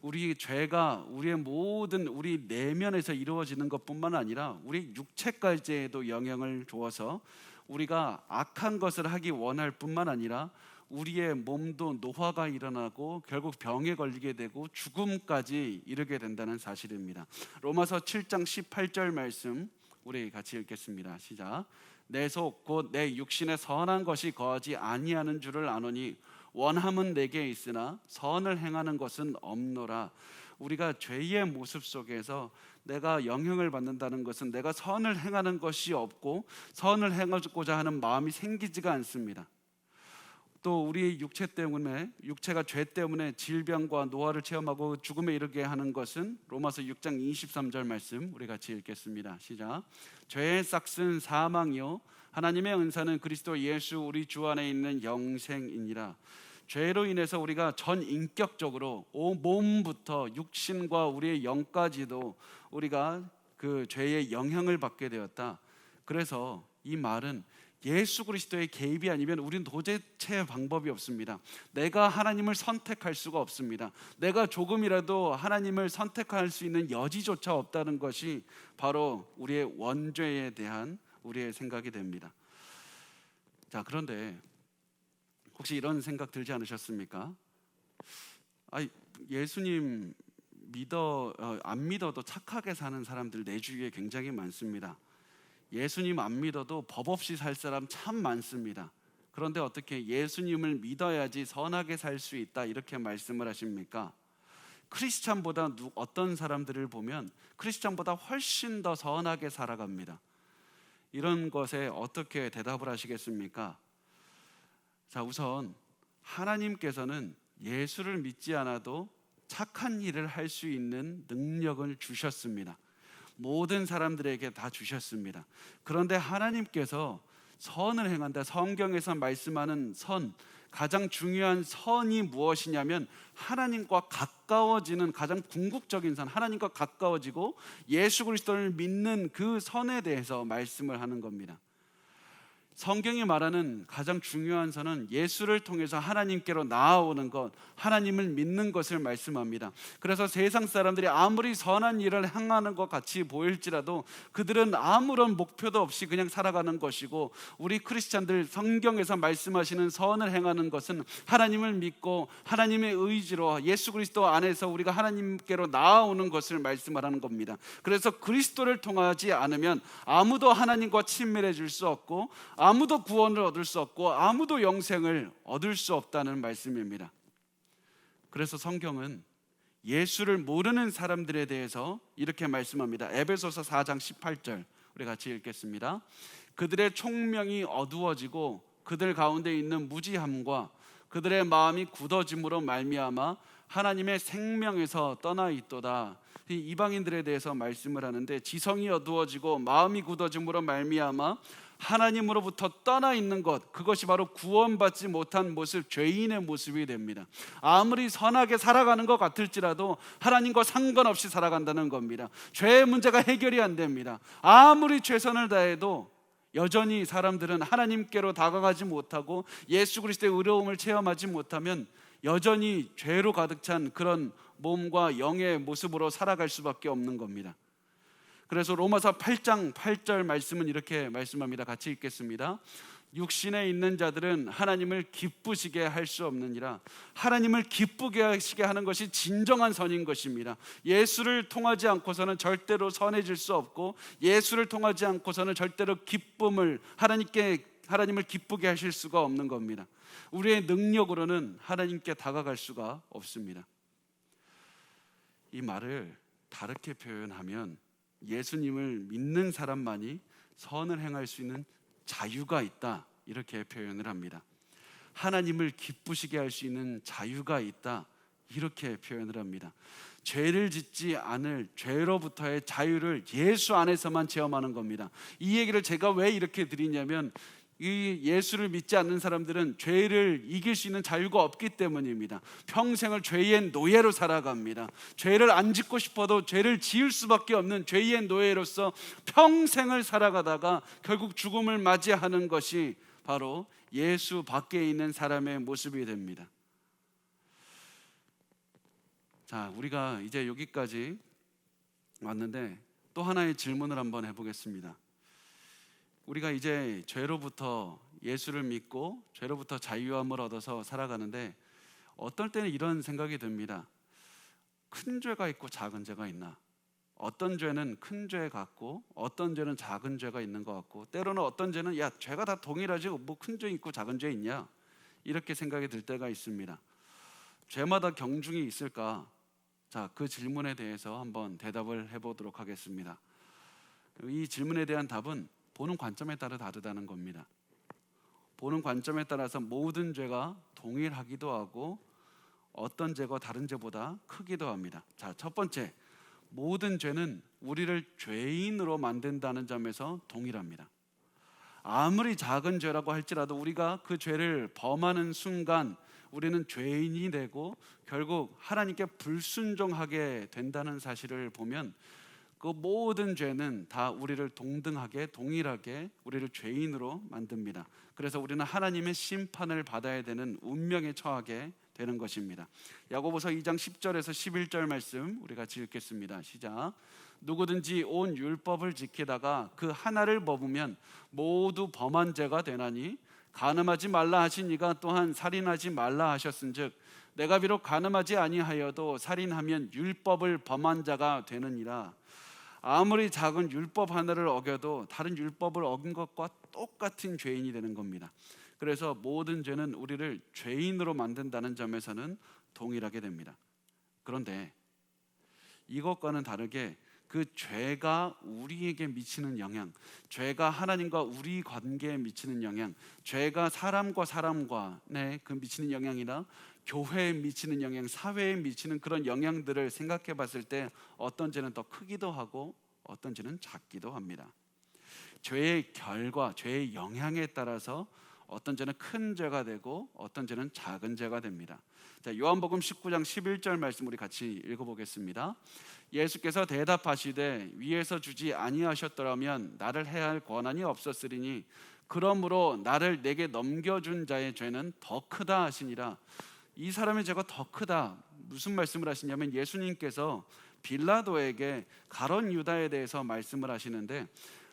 우리 죄가 우리의 모든 우리 내면에서 이루어지는 것뿐만 아니라 우리 육체까지에도 영향을 주어서 우리가 악한 것을 하기 원할 뿐만 아니라 우리의 몸도 노화가 일어나고 결국 병에 걸리게 되고 죽음까지 이르게 된다는 사실입니다. 로마서 7장 18절 말씀 우리 같이 읽겠습니다. 시작. 내 속 곧 내 육신에 선한 것이 거하지 아니하는 줄을 아노니 원함은 내게 있으나 선을 행하는 것은 없노라. 우리가 죄의 모습 속에서 내가 영향을 받는다는 것은 내가 선을 행하는 것이 없고 선을 행하고자 하는 마음이 생기지가 않습니다. 또 우리 육체가 죄 때문에 질병과 노화를 체험하고 죽음에 이르게 하는 것은 로마서 6장 23절 말씀 우리 같이 읽겠습니다. 시작. 죄의 싹은 사망이요 하나님의 은사는 그리스도 예수 우리 주 안에 있는 영생이니라. 죄로 인해서 우리가 전 인격적으로 몸부터 육신과 우리의 영까지도 우리가 그 죄의 영향을 받게 되었다. 그래서 이 말은 예수 그리스도의 개입이 아니면 우리는 도대체 방법이 없습니다. 내가 하나님을 선택할 수가 없습니다. 내가 조금이라도 하나님을 선택할 수 있는 여지조차 없다는 것이 바로 우리의 원죄에 대한 우리의 생각이 됩니다. 자, 그런데 혹시 이런 생각 들지 않으셨습니까? 예수님 안 믿어도 착하게 사는 사람들 내 주위에 굉장히 많습니다. 예수님 안 믿어도 법 없이 살 사람 참 많습니다. 그런데 어떻게 예수님을 믿어야지 선하게 살 수 있다 이렇게 말씀을 하십니까? 크리스찬보다 어떤 사람들을 보면 크리스찬보다 훨씬 더 선하게 살아갑니다. 이런 것에 어떻게 대답을 하시겠습니까? 자, 우선 하나님께서는 예수를 믿지 않아도 착한 일을 할 수 있는 능력을 주셨습니다. 모든 사람들에게 다 주셨습니다. 그런데 하나님께서 선을 행한다. 성경에서 말씀하는 선, 가장 중요한 선이 무엇이냐면 하나님과 가까워지는 가장 궁극적인 선, 하나님과 가까워지고 예수 그리스도를 믿는 그 선에 대해서 말씀을 하는 겁니다. 성경이 말하는 가장 중요한 선은 예수를 통해서 하나님께로 나아오는 것, 하나님을 믿는 것을 말씀합니다. 그래서 세상 사람들이 아무리 선한 일을 행하는 것 같이 보일지라도 그들은 아무런 목표도 없이 그냥 살아가는 것이고, 우리 크리스찬들 성경에서 말씀하시는 선을 행하는 것은 하나님을 믿고 하나님의 의지로 예수 그리스도 안에서 우리가 하나님께로 나아오는 것을 말씀하라는 겁니다. 그래서 그리스도를 통하지 않으면 아무도 하나님과 친밀해질 수 없고 아무도 구원을 얻을 수 없고 아무도 영생을 얻을 수 없다는 말씀입니다. 그래서 성경은 예수를 모르는 사람들에 대해서 이렇게 말씀합니다. 에베소서 4장 18절 우리 같이 읽겠습니다. 그들의 총명이 어두워지고 그들 가운데 있는 무지함과 그들의 마음이 굳어짐으로 말미암아 하나님의 생명에서 떠나 있도다. 이방인들에 대해서 말씀을 하는데, 지성이 어두워지고 마음이 굳어짐으로 말미암아 하나님으로부터 떠나 있는 것, 그것이 바로 구원받지 못한 모습, 죄인의 모습이 됩니다. 아무리 선하게 살아가는 것 같을지라도 하나님과 상관없이 살아간다는 겁니다. 죄의 문제가 해결이 안 됩니다. 아무리 최선을 다해도 여전히 사람들은 하나님께로 다가가지 못하고 예수 그리스도의 의로움을 체험하지 못하면 여전히 죄로 가득 찬 그런 몸과 영의 모습으로 살아갈 수밖에 없는 겁니다. 그래서 로마서 8장 8절 말씀은 이렇게 말씀합니다. 같이 읽겠습니다. 육신에 있는 자들은 하나님을 기쁘시게 할 수 없느니라. 하나님을 기쁘게 하시게 하는 것이 진정한 선인 것입니다. 예수를 통하지 않고서는 절대로 선해질 수 없고, 예수를 통하지 않고서는 절대로 하나님을 기쁘게 하실 수가 없는 겁니다. 우리의 능력으로는 하나님께 다가갈 수가 없습니다. 이 말을 다르게 표현하면 예수님을 믿는 사람만이 선을 행할 수 있는 자유가 있다, 이렇게 표현을 합니다. 하나님을 기쁘시게 할 수 있는 자유가 있다, 이렇게 표현을 합니다. 죄를 짓지 않을 죄로부터의 자유를 예수 안에서만 체험하는 겁니다. 이 얘기를 제가 왜 이렇게 드리냐면, 이 예수를 믿지 않는 사람들은 죄를 이길 수 있는 자유가 없기 때문입니다. 평생을 죄의 노예로 살아갑니다. 죄를 안 짓고 싶어도 죄를 지을 수밖에 없는 죄의 노예로서 평생을 살아가다가 결국 죽음을 맞이하는 것이 바로 예수 밖에 있는 사람의 모습이 됩니다. 자, 우리가 이제 여기까지 왔는데 또 하나의 질문을 한번 해보겠습니다. 우리가 이제 죄로부터 예수를 믿고 죄로부터 자유함을 얻어서 살아가는데 어떨 때는 이런 생각이 듭니다. 큰 죄가 있고 작은 죄가 있나? 어떤 죄는 큰 죄 같고 어떤 죄는 작은 죄가 있는 것 같고, 때로는 어떤 죄는 야, 죄가 다 동일하지 뭐 큰 죄 있고 작은 죄 있냐? 이렇게 생각이 들 때가 있습니다. 죄마다 경중이 있을까? 자, 그 질문에 대해서 한번 대답을 해보도록 하겠습니다. 이 질문에 대한 답은 보는 관점에 따라 다르다는 겁니다. 보는 관점에 따라서 모든 죄가 동일하기도 하고 어떤 죄가 다른 죄보다 크기도 합니다. 자, 첫 번째, 모든 죄는 우리를 죄인으로 만든다는 점에서 동일합니다. 아무리 작은 죄라고 할지라도 우리가 그 죄를 범하는 순간 우리는 죄인이 되고 결국 하나님께 불순종하게 된다는 사실을 보면 그 모든 죄는 다 우리를 동등하게 동일하게 우리를 죄인으로 만듭니다. 그래서 우리는 하나님의 심판을 받아야 되는 운명에 처하게 되는 것입니다. 야고보서 2장 10절에서 11절 말씀 우리 같이 읽겠습니다. 시작. 누구든지 온 율법을 지키다가 그 하나를 범으면 모두 범한 죄가 되나니 간음하지 말라 하신 이가 또한 살인하지 말라 하셨은즉 내가 비록 간음하지 아니하여도 살인하면 율법을 범한 자가 되느니라. 아무리 작은 율법 하나를 어겨도 다른 율법을 어긴 것과 똑같은 죄인이 되는 겁니다. 그래서 모든 죄는 우리를 죄인으로 만든다는 점에서는 동일하게 됩니다. 그런데 이것과는 다르게 그 죄가 우리에게 미치는 영향, 죄가 하나님과 우리 관계에 미치는 영향, 죄가 사람과 사람간에 그 미치는 영향이나 교회에 미치는 영향, 사회에 미치는 그런 영향들을 생각해 봤을 때 어떤 죄는 더 크기도 하고 어떤 죄는 작기도 합니다. 죄의 결과, 죄의 영향에 따라서 어떤 죄는 큰 죄가 되고 어떤 죄는 작은 죄가 됩니다. 자, 요한복음 19장 11절 말씀 우리 같이 읽어보겠습니다. 예수께서 대답하시되 위에서 주지 아니하셨더라면 나를 해할 권한이 없었으리니 그러므로 나를 내게 넘겨준 자의 죄는 더 크다 하시니라. 이 사람의 죄가 더 크다. 무슨 말씀을 하시냐면 예수님께서 빌라도에게 가룟 유다에 대해서 말씀을 하시는데,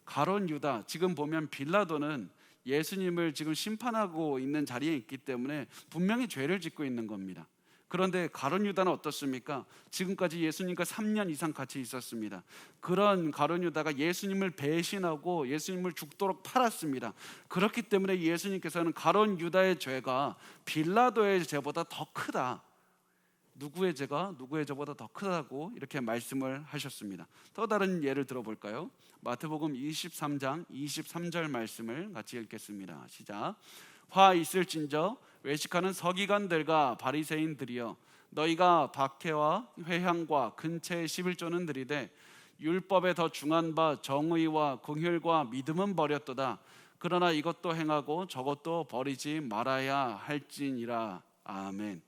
가룟 유다, 지금 보면 빌라도는 예수님을 지금 심판하고 있는 자리에 있기 때문에 분명히 죄를 짓고 있는 겁니다. 그런데 가룟 유다는 어떻습니까? 지금까지 예수님과 3년 이상 같이 있었습니다. 그런 가룟 유다가 예수님을 배신하고 예수님을 죽도록 팔았습니다. 그렇기 때문에 예수님께서는 가룟 유다의 죄가 빌라도의 죄보다 더 크다. 누구의 죄가 누구의 죄보다 더 크다고 이렇게 말씀을 하셨습니다. 또 다른 예를 들어볼까요? 마태복음 23장 23절 말씀을 같이 읽겠습니다. 시작. 화 있을진저 외식하는 서기관들과 바리새인들이여, 너희가 박해와 회향과 근체의 11조는 드리되 율법에 더 중한 바 정의와 긍휼과 믿음은 버렸도다. 그러나 이것도 행하고 저것도 버리지 말아야 할지니라. 아멘.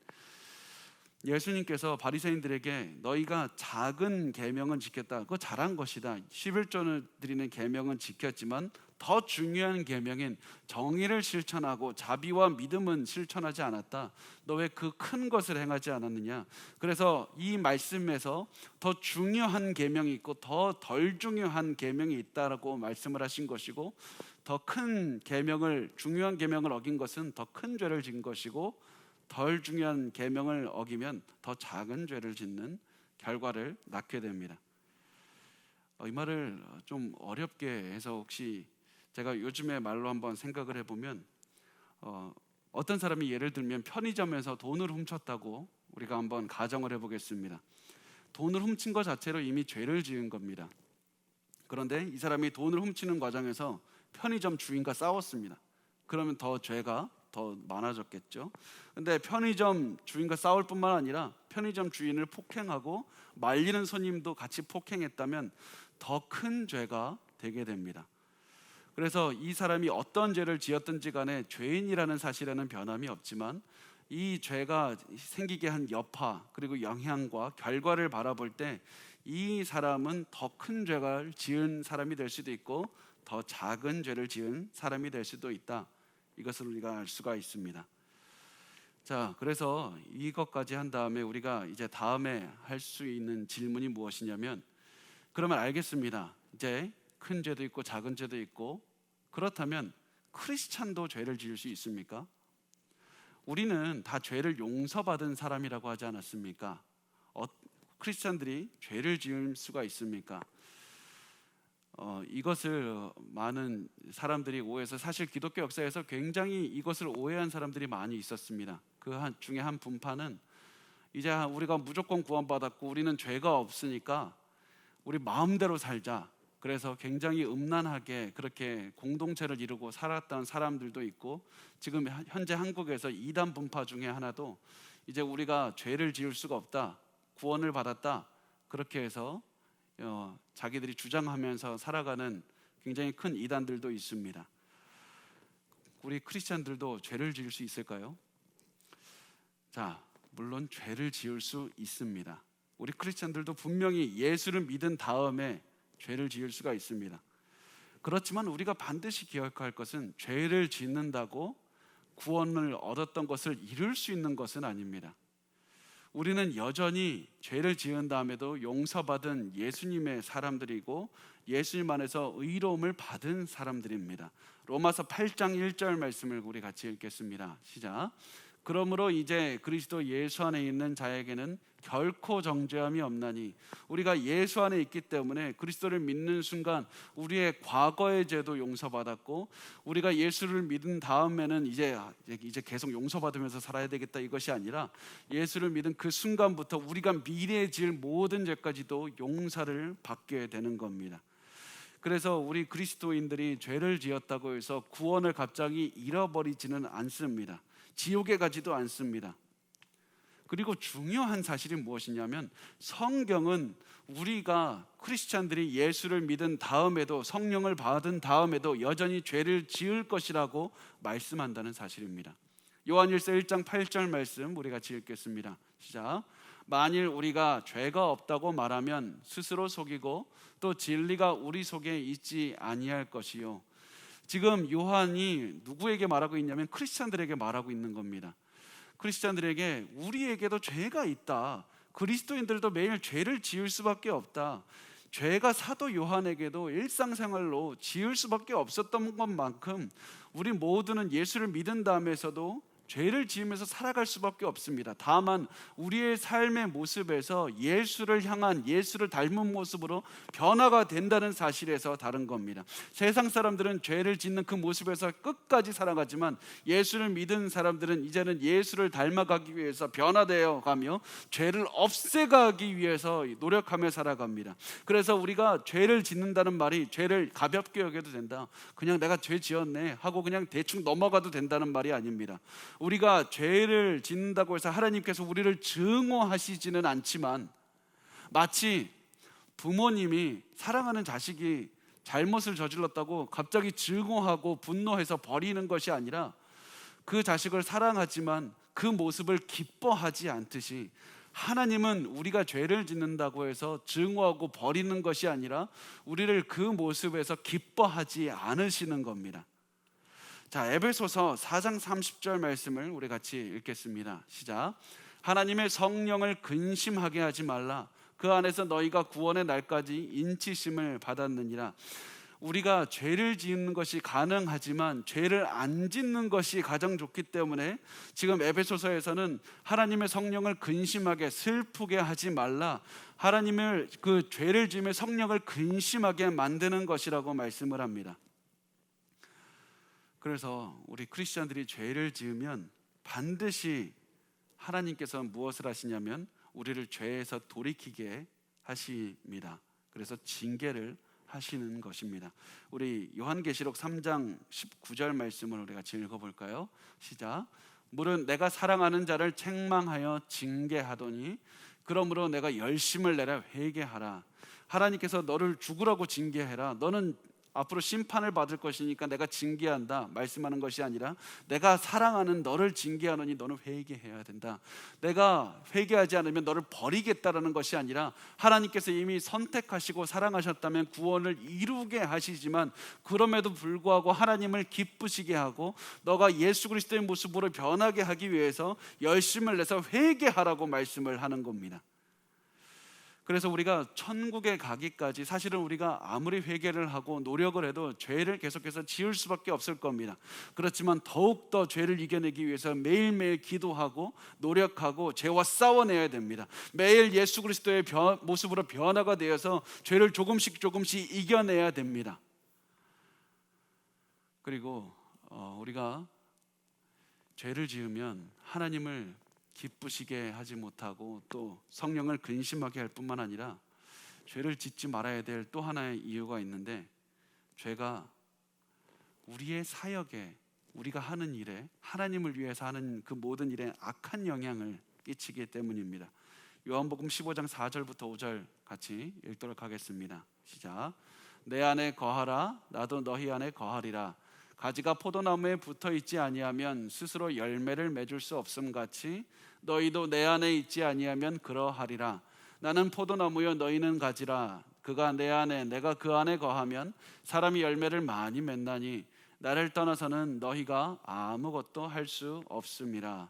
예수님께서 바리새인들에게 너희가 작은 계명은 지켰다, 그거 잘한 것이다, 11조를 드리는 계명은 지켰지만 더 중요한 계명인 정의를 실천하고 자비와 믿음은 실천하지 않았다. 너 왜 그 큰 것을 행하지 않았느냐. 그래서 이 말씀에서 더 중요한 계명이 있고 더 덜 중요한 계명이 있다라고 말씀을 하신 것이고, 더 큰 계명을, 중요한 계명을 어긴 것은 더 큰 죄를 지은 것이고 덜 중요한 계명을 어기면 더 작은 죄를 짓는 결과를 낳게 됩니다. 이 말을 좀 어렵게 해서 혹시 제가 요즘의 말로 한번 생각을 해보면, 어떤 사람이 예를 들면 편의점에서 돈을 훔쳤다고 우리가 한번 가정을 해보겠습니다. 돈을 훔친 것 자체로 이미 죄를 지은 겁니다. 그런데 이 사람이 돈을 훔치는 과정에서 편의점 주인과 싸웠습니다. 그러면 더 죄가 더 많아졌겠죠. 근데 편의점 주인과 싸울 뿐만 아니라 편의점 주인을 폭행하고 말리는 손님도 같이 폭행했다면 더 큰 죄가 되게 됩니다. 그래서 이 사람이 어떤 죄를 지었든지 간에 죄인이라는 사실에는 변함이 없지만 이 죄가 생기게 한 여파 그리고 영향과 결과를 바라볼 때 이 사람은 더 큰 죄를 지은 사람이 될 수도 있고 더 작은 죄를 지은 사람이 될 수도 있다. 이것을 우리가 알 수가 있습니다. 자, 그래서 이것까지 한 다음에 우리가 이제 다음에 할 수 있는 질문이 무엇이냐면, 그러면 알겠습니다. 이제 큰 죄도 있고 작은 죄도 있고, 그렇다면 크리스찬도 죄를 지을 수 있습니까? 우리는 다 죄를 용서받은 사람이라고 하지 않았습니까? 크리스찬들이 죄를 지을 수가 있습니까? 이것을 많은 사람들이 오해해서, 사실 기독교 역사에서 굉장히 이것을 오해한 사람들이 많이 있었습니다. 그 중에 한 분파는 이제 우리가 무조건 구원받았고 우리는 죄가 없으니까 우리 마음대로 살자. 그래서 굉장히 음란하게 그렇게 공동체를 이루고 살았던 사람들도 있고, 지금 현재 한국에서 이단 분파 중에 하나도 이제 우리가 죄를 지을 수가 없다, 구원을 받았다, 그렇게 해서 자기들이 주장하면서 살아가는 굉장히 큰 이단들도 있습니다. 우리 크리스찬들도 죄를 지을 수 있을까요? 자, 물론 죄를 지을 수 있습니다. 우리 크리스찬들도 분명히 예수를 믿은 다음에 죄를 지을 수가 있습니다. 그렇지만 우리가 반드시 기억할 것은, 죄를 짓는다고 구원을 얻었던 것을 이룰 수 있는 것은 아닙니다. 우리는 여전히 죄를 지은 다음에도 용서받은 예수님의 사람들이고 예수님 안에서 의로움을 받은 사람들입니다. 로마서 8장 1절 말씀을 우리 같이 읽겠습니다. 시작. 그러므로 이제 그리스도 예수 안에 있는 자에게는 결코 정죄함이 없나니, 우리가 예수 안에 있기 때문에 그리스도를 믿는 순간 우리의 과거의 죄도 용서받았고, 우리가 예수를 믿은 다음에는 이제 계속 용서받으면서 살아야 되겠다, 이것이 아니라 예수를 믿은 그 순간부터 우리가 미래에 지을 모든 죄까지도 용서를 받게 되는 겁니다. 그래서 우리 그리스도인들이 죄를 지었다고 해서 구원을 갑자기 잃어버리지는 않습니다. 지옥에 가지도 않습니다. 그리고 중요한 사실이 무엇이냐면, 성경은 우리가 크리스찬들이 예수를 믿은 다음에도, 성령을 받은 다음에도 여전히 죄를 지을 것이라고 말씀한다는 사실입니다. 요한일서 1장 8절 말씀 우리 같이 읽겠습니다. 시작. 만일 우리가 죄가 없다고 말하면 스스로 속이고 또 진리가 우리 속에 있지 아니할 것이요. 지금 요한이 누구에게 말하고 있냐면 크리스찬들에게 말하고 있는 겁니다. 크리스찬들에게 우리에게도 죄가 있다, 그리스도인들도 매일 죄를 지을 수밖에 없다, 죄가 사도 요한에게도 일상생활로 지을 수밖에 없었던 것만큼 우리 모두는 예수를 믿은 다음에서도 죄를 지으면서 살아갈 수밖에 없습니다. 다만 우리의 삶의 모습에서 예수를 향한, 예수를 닮은 모습으로 변화가 된다는 사실에서 다른 겁니다. 세상 사람들은 죄를 짓는 그 모습에서 끝까지 살아가지만, 예수를 믿은 사람들은 이제는 예수를 닮아가기 위해서 변화되어 가며 죄를 없애가기 위해서 노력하며 살아갑니다. 그래서 우리가 죄를 짓는다는 말이 죄를 가볍게 여겨도 된다, 그냥 내가 죄 지었네 하고 그냥 대충 넘어가도 된다는 말이 아닙니다. 우리가 죄를 짓는다고 해서 하나님께서 우리를 증오하시지는 않지만, 마치 부모님이 사랑하는 자식이 잘못을 저질렀다고 갑자기 증오하고 분노해서 버리는 것이 아니라, 그 자식을 사랑하지만 그 모습을 기뻐하지 않듯이, 하나님은 우리가 죄를 짓는다고 해서 증오하고 버리는 것이 아니라 우리를 그 모습에서 기뻐하지 않으시는 겁니다. 자, 에베소서 4장 30절 말씀을 우리 같이 읽겠습니다. 시작. 하나님의 성령을 근심하게 하지 말라. 그 안에서 너희가 구원의 날까지 인치심을 받았느니라. 우리가 죄를 짓는 것이 가능하지만 죄를 안 짓는 것이 가장 좋기 때문에 지금 에베소서에서는 하나님의 성령을 근심하게, 슬프게 하지 말라, 하나님을, 그 죄를 지으며 성령을 근심하게 만드는 것이라고 말씀을 합니다. 그래서 우리 크리스천들이 죄를 지으면 반드시 하나님께서 무엇을 하시냐면 우리를 죄에서 돌이키게 하십니다. 그래서 징계를 하시는 것입니다. 우리 요한계시록 3장 19절 말씀을 우리 같이 읽어볼까요? 시작. 물은 내가 사랑하는 자를 책망하여 징계하더니 그러므로 내가 열심을 내라 회개하라. 하나님께서 너를 죽으라고 징계해라. 너는 앞으로 심판을 받을 것이니까 내가 징계한다 말씀하는 것이 아니라 내가 사랑하는 너를 징계하노니 너는 회개해야 된다. 내가 회개하지 않으면 너를 버리겠다라는 것이 아니라 하나님께서 이미 선택하시고 사랑하셨다면 구원을 이루게 하시지만 그럼에도 불구하고 하나님을 기쁘시게 하고 너가 예수 그리스도의 모습으로 변하게 하기 위해서 열심을 내서 회개하라고 말씀을 하는 겁니다. 그래서 우리가 천국에 가기까지 사실은 우리가 아무리 회개를 하고 노력을 해도 죄를 계속해서 지을 수밖에 없을 겁니다. 그렇지만 더욱더 죄를 이겨내기 위해서 매일매일 기도하고 노력하고 죄와 싸워내야 됩니다. 매일 예수 그리스도의 모습으로 변화가 되어서 죄를 조금씩 이겨내야 됩니다. 그리고 우리가 죄를 지으면 하나님을 기쁘시게 하지 못하고 또 성령을 근심하게 할 뿐만 아니라 죄를 짓지 말아야 될 또 하나의 이유가 있는데, 죄가 우리의 사역에, 우리가 하는 일에, 하나님을 위해서 하는 그 모든 일에 악한 영향을 끼치기 때문입니다. 요한복음 15장 4절부터 5절 같이 읽도록 하겠습니다. 시작. 내 안에 거하라 나도 너희 안에 거하리라. 가지가 포도나무에 붙어 있지 아니하면 스스로 열매를 맺을 수 없음 같이 너희도 내 안에 있지 아니하면 그러하리라. 나는 포도나무요 너희는 가지라. 그가 내 안에 내가 그 안에 거하면 사람이 열매를 많이 맺나니 나를 떠나서는 너희가 아무것도 할 수 없음이라.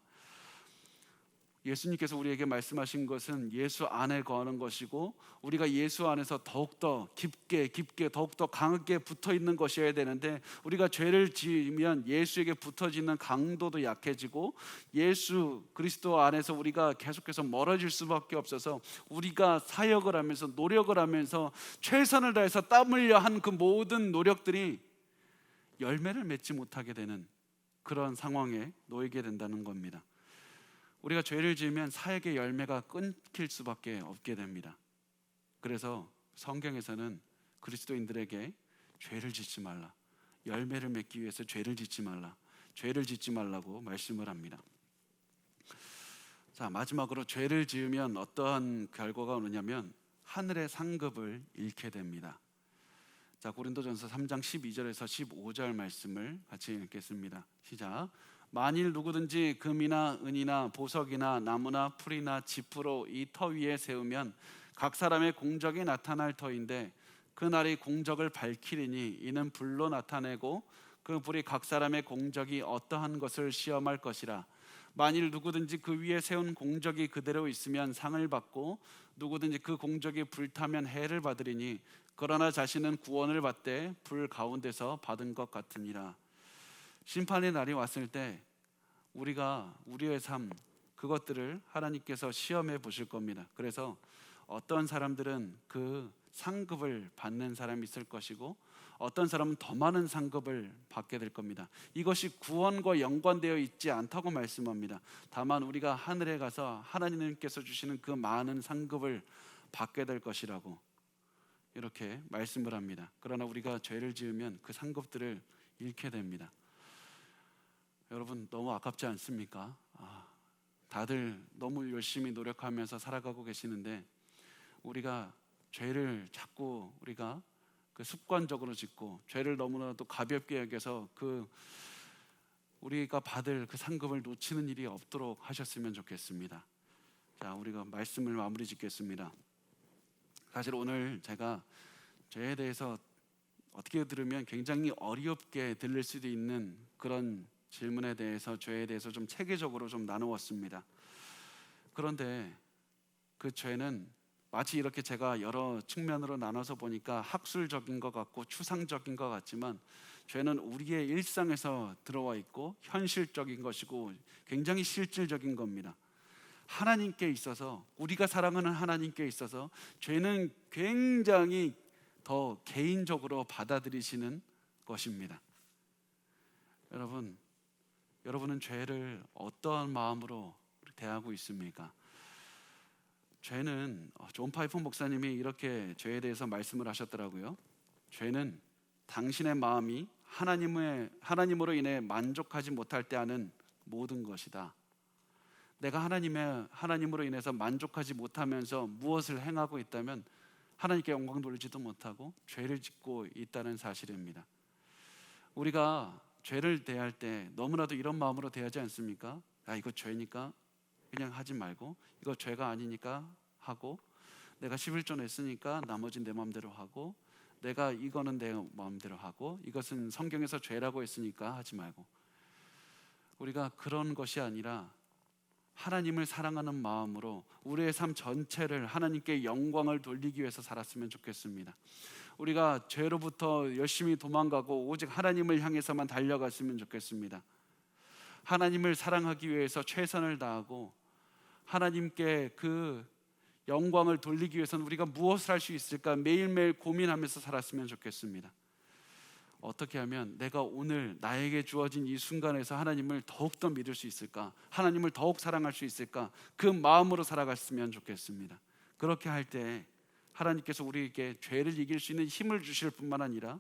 예수님께서 우리에게 말씀하신 것은 예수 안에 거하는 것이고 우리가 예수 안에서 더욱더 깊게 더욱더 강하게 붙어있는 것이어야 되는데, 우리가 죄를 지으면 예수에게 붙어지는 강도도 약해지고 예수 그리스도 안에서 우리가 계속해서 멀어질 수밖에 없어서 우리가 사역을 하면서 노력을 하면서 최선을 다해서 땀 흘려 한 그 모든 노력들이 열매를 맺지 못하게 되는 그런 상황에 놓이게 된다는 겁니다. 우리가 죄를 지으면 사역의 열매가 끊길 수밖에 없게 됩니다. 그래서 성경에서는 그리스도인들에게 죄를 짓지 말라, 열매를 맺기 위해서 죄를 짓지 말라고 말씀을 합니다. 자, 마지막으로 죄를 지으면 어떠한 결과가 오느냐면 하늘의 상급을 잃게 됩니다. 자, 고린도전서 3장 12절에서 15절 말씀을 같이 읽겠습니다. 시작. 만일 누구든지 금이나 은이나 보석이나 나무나 풀이나 지푸로 이 터 위에 세우면 각 사람의 공적이 나타날 터인데 그 날이 공적을 밝히리니 이는 불로 나타내고 그 불이 각 사람의 공적이 어떠한 것을 시험할 것이라. 만일 누구든지 그 위에 세운 공적이 그대로 있으면 상을 받고 누구든지 그 공적이 불타면 해를 받으리니 그러나 자신은 구원을 받되 불 가운데서 받은 것 같으니라. 심판의 날이 왔을 때 우리가 우리의 삶 그것들을 하나님께서 시험해 보실 겁니다. 그래서 어떤 사람들은 그 상급을 받는 사람이 있을 것이고 어떤 사람은 더 많은 상급을 받게 될 겁니다. 이것이 구원과 연관되어 있지 않다고 말씀합니다. 다만 우리가 하늘에 가서 하나님께서 주시는 그 많은 상급을 받게 될 것이라고 이렇게 말씀을 합니다. 그러나 우리가 죄를 지으면 그 상급들을 잃게 됩니다. 여러분, 너무 아깝지 않습니까? 다들 너무 열심히 노력하면서 살아가고 계시는데 우리가 죄를 자꾸 우리가 그 습관적으로 짓고 죄를 너무나도 가볍게 여겨서 그 우리가 받을 그 상급을 놓치는 일이 없도록 하셨으면 좋겠습니다. 자, 우리가 말씀을 마무리 짓겠습니다. 사실 오늘 제가 죄에 대해서 어떻게 들으면 굉장히 어렵게 들릴 수도 있는 그런 질문에 대해서, 죄에 대해서 좀 체계적으로 좀 나누었습니다. 그런데 그 죄는 마치 이렇게 제가 여러 측면으로 나눠서 보니까 학술적인 것 같고 추상적인 것 같지만 죄는 우리의 일상에서 들어와 있고 현실적인 것이고 굉장히 실질적인 겁니다. 하나님께 있어서, 우리가 사랑하는 하나님께 있어서 죄는 굉장히 더 개인적으로 받아들이시는 것입니다. 여러분은 죄를 어떠한 마음으로 대하고 있습니까? 죄는 존 파이프 목사님이 이렇게 죄에 대해서 말씀을 하셨더라고요. 죄는 당신의 마음이 하나님으로 인해 만족하지 못할 때 하는 모든 것이다. 내가 하나님으로 인해서 만족하지 못하면서 무엇을 행하고 있다면 하나님께 영광 돌리지도 못하고 죄를 짓고 있다는 사실입니다. 우리가 죄를 대할 때 너무나도 이런 마음으로 대하지 않습니까? 이거 죄니까 그냥 하지 말고, 이거 죄가 아니니까 하고, 내가 11조 냈으니까 나머지는 내 마음대로 하고, 내가 이거는 내 마음대로 하고, 이것은 성경에서 죄라고 했으니까 하지 말고. 우리가 그런 것이 아니라 하나님을 사랑하는 마음으로 우리의 삶 전체를 하나님께 영광을 돌리기 위해서 살았으면 좋겠습니다. 우리가 죄로부터 열심히 도망가고 오직 하나님을 향해서만 달려갔으면 좋겠습니다. 하나님을 사랑하기 위해서 최선을 다하고 하나님께 그 영광을 돌리기 위해서는 우리가 무엇을 할 수 있을까 매일매일 고민하면서 살았으면 좋겠습니다. 어떻게 하면 내가 오늘 나에게 주어진 이 순간에서 하나님을 더욱더 믿을 수 있을까, 하나님을 더욱 사랑할 수 있을까, 그 마음으로 살아갔으면 좋겠습니다. 그렇게 할 때 하나님께서 우리에게 죄를 이길 수 있는 힘을 주실 뿐만 아니라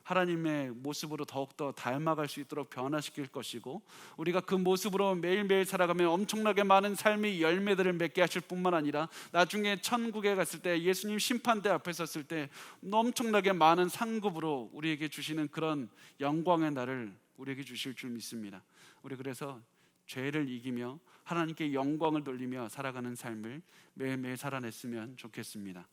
하나님의 모습으로 더욱더 닮아갈 수 있도록 변화시킬 것이고, 우리가 그 모습으로 매일매일 살아가면 엄청나게 많은 삶의 열매들을 맺게 하실 뿐만 아니라 나중에 천국에 갔을 때, 예수님 심판대 앞에 섰을 때 엄청나게 많은 상급으로 우리에게 주시는 그런 영광의 날을 우리에게 주실 줄 믿습니다. 우리 그래서 죄를 이기며 하나님께 영광을 돌리며 살아가는 삶을 매일매일 살아냈으면 좋겠습니다.